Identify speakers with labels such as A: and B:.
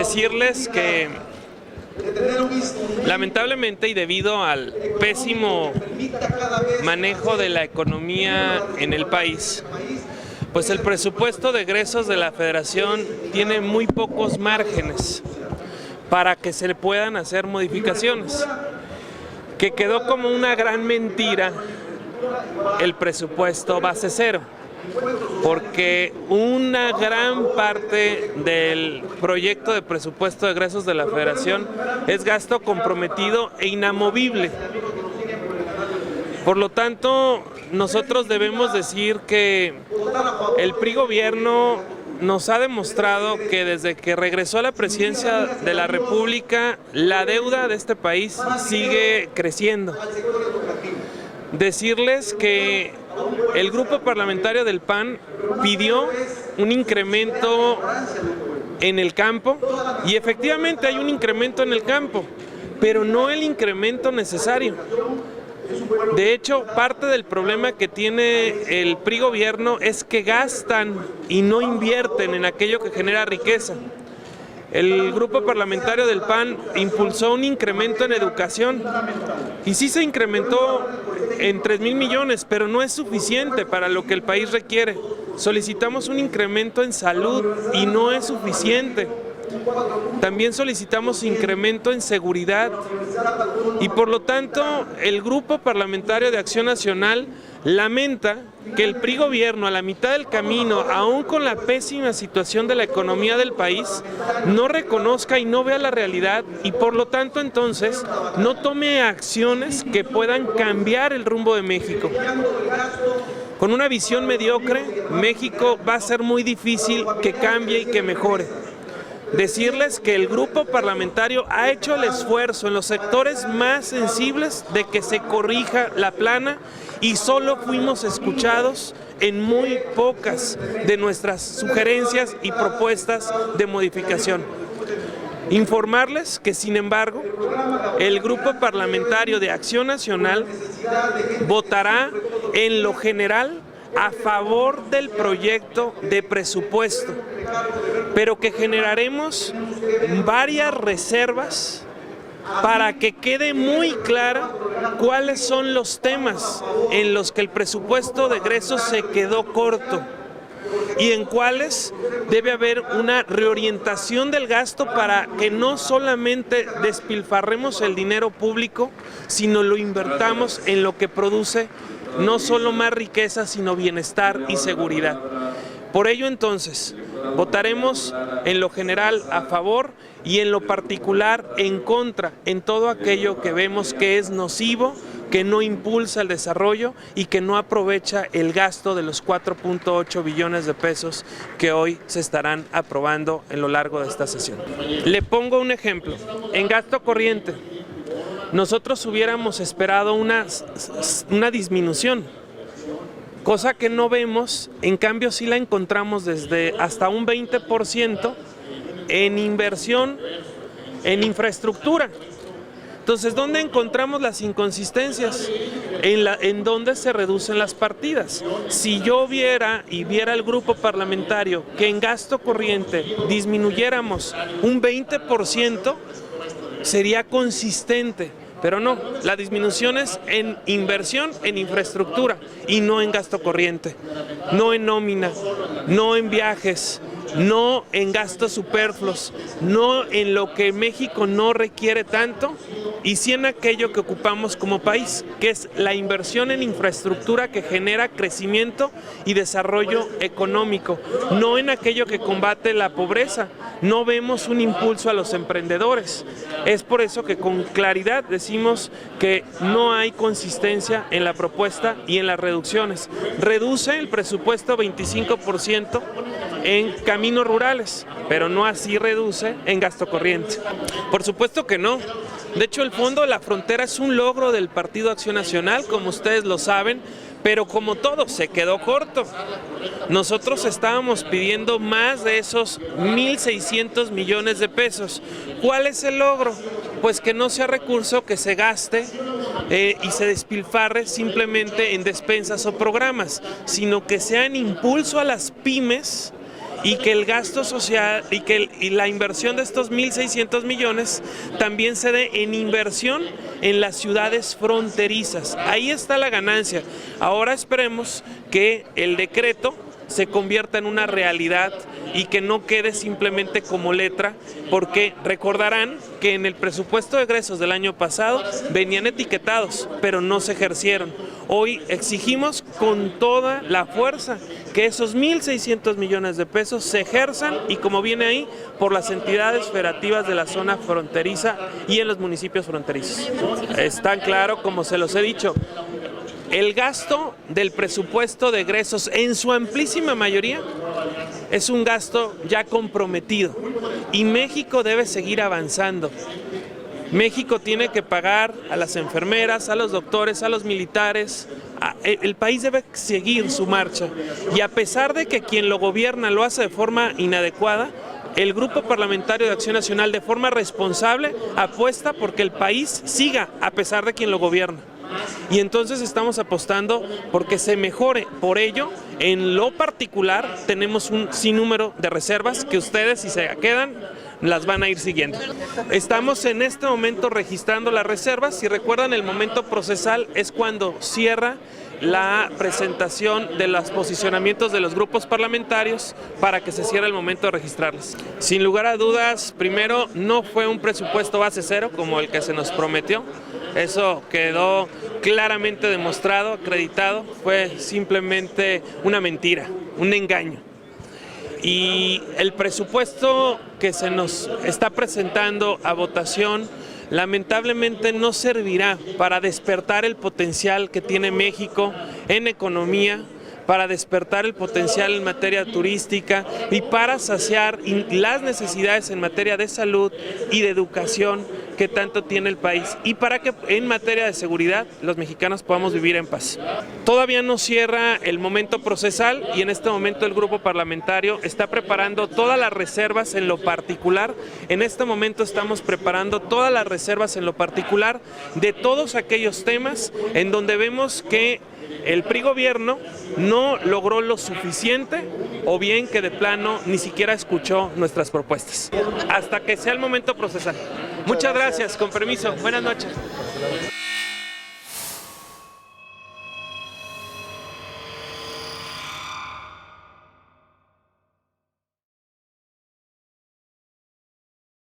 A: decirles que lamentablemente y debido al pésimo manejo de la economía en el país, pues el presupuesto de egresos de la Federación tiene muy pocos márgenes para que se le puedan hacer modificaciones, que quedó como una gran mentira el presupuesto base cero, porque una gran parte del proyecto de presupuesto de egresos de la Federación es gasto comprometido e inamovible. Por lo tanto, nosotros debemos decir que el PRI gobierno nos ha demostrado que desde que regresó a la presidencia de la República, la deuda de este país sigue creciendo. Decirles que el grupo parlamentario del PAN pidió un incremento en el campo y efectivamente hay un incremento en el campo, pero no el incremento necesario. De hecho, parte del problema que tiene el PRI gobierno es que gastan y no invierten en aquello que genera riqueza. El grupo parlamentario del PAN impulsó un incremento en educación y sí se incrementó en 3,000 millones, pero no es suficiente para lo que el país requiere. Solicitamos un incremento en salud y no es suficiente. También solicitamos incremento en seguridad y por lo tanto el Grupo Parlamentario de Acción Nacional lamenta que el PRI gobierno a la mitad del camino, aún con la pésima situación de la economía del país, no reconozca y no vea la realidad y por lo tanto entonces no tome acciones que puedan cambiar el rumbo de México. Con una visión mediocre, México va a ser muy difícil que cambie y que mejore. Decirles que el grupo parlamentario ha hecho el esfuerzo en los sectores más sensibles de que se corrija la plana y solo fuimos escuchados en muy pocas de nuestras sugerencias y propuestas de modificación. Informarles que, sin embargo, el Grupo Parlamentario de Acción Nacional votará en lo general a favor del proyecto de presupuesto, pero que generaremos varias reservas para que quede muy clara cuáles son los temas en los que el presupuesto de egresos se quedó corto y en cuáles debe haber una reorientación del gasto para que no solamente despilfarremos el dinero público, sino lo invertamos en lo que produce no solo más riqueza, sino bienestar y seguridad. Por ello, entonces, votaremos en lo general a favor y en lo particular en contra, en todo aquello que vemos que es nocivo, que no impulsa el desarrollo y que no aprovecha el gasto de los 4.8 billones de pesos que hoy se estarán aprobando en lo largo de esta sesión. Le pongo un ejemplo. En gasto corriente, nosotros hubiéramos esperado una disminución, cosa que no vemos, en cambio sí la encontramos desde hasta un 20% en inversión en infraestructura. Entonces, ¿dónde encontramos las inconsistencias? En dónde se reducen las partidas. Si yo viera el grupo parlamentario que en gasto corriente disminuyéramos un 20%, sería consistente. Pero no, la disminución es en inversión en infraestructura y no en gasto corriente, no en nómina, no en viajes, no en gastos superfluos, no en lo que México no requiere tanto y sí en aquello que ocupamos como país, que es la inversión en infraestructura que genera crecimiento y desarrollo económico, no en aquello que combate la pobreza. No vemos un impulso a los emprendedores. Es por eso que con claridad decimos que no hay consistencia en la propuesta y en las reducciones. Reduce el presupuesto 25% en caminos rurales, pero no así reduce en gasto corriente. Por supuesto que no. De hecho, el Fondo de la Frontera es un logro del Partido Acción Nacional, como ustedes lo saben, pero como todo, se quedó corto. Nosotros estábamos pidiendo más de esos 1,600 millones de pesos. ¿Cuál es el logro? Pues que no sea recurso que se gaste y se despilfarre simplemente en despensas o programas, sino que sea en impulso a las pymes y que el gasto social y la inversión de estos 1.600 millones también se dé en inversión en las ciudades fronterizas. Ahí está la ganancia. Ahora esperemos que el decreto se convierta en una realidad y que no quede simplemente como letra, porque recordarán que en el presupuesto de egresos del año pasado venían etiquetados, pero no se ejercieron. Hoy exigimos con toda la fuerza que esos 1.600 millones de pesos se ejerzan y, como viene ahí, por las entidades federativas de la zona fronteriza y en los municipios fronterizos. Es tan claro como se los he dicho. El gasto del presupuesto de egresos en su amplísima mayoría es un gasto ya comprometido y México debe seguir avanzando. México tiene que pagar a las enfermeras, a los doctores, a los militares. El país debe seguir su marcha y, a pesar de que quien lo gobierna lo hace de forma inadecuada, el Grupo Parlamentario de Acción Nacional, de forma responsable, apuesta porque el país siga a pesar de quien lo gobierna. Y entonces estamos apostando porque se mejore. Por ello, en lo particular, tenemos un sinnúmero de reservas que ustedes, si se quedan, las van a ir siguiendo. Estamos en este momento registrando las reservas. Si recuerdan, el momento procesal es cuando cierra la presentación de los posicionamientos de los grupos parlamentarios para que se cierre el momento de registrarlas. Sin lugar a dudas, primero, no fue un presupuesto base cero como el que se nos prometió. Eso quedó claramente demostrado, acreditado. Fue simplemente una mentira, un engaño. Y el presupuesto que se nos está presentando a votación lamentablemente no servirá para despertar el potencial que tiene México en economía, para despertar el potencial en materia turística y para saciar las necesidades en materia de salud y de educación que tanto tiene el país, y para que en materia de seguridad los mexicanos podamos vivir en paz. Todavía no cierra el momento procesal y en este momento el grupo parlamentario está preparando todas las reservas en lo particular. En este momento estamos preparando todas las reservas en lo particular de todos aquellos temas en donde vemos que el PRI gobierno no logró lo suficiente o bien que de plano ni siquiera escuchó nuestras propuestas. Hasta que sea el momento procesal. Muchas gracias, con permiso. Buenas noches.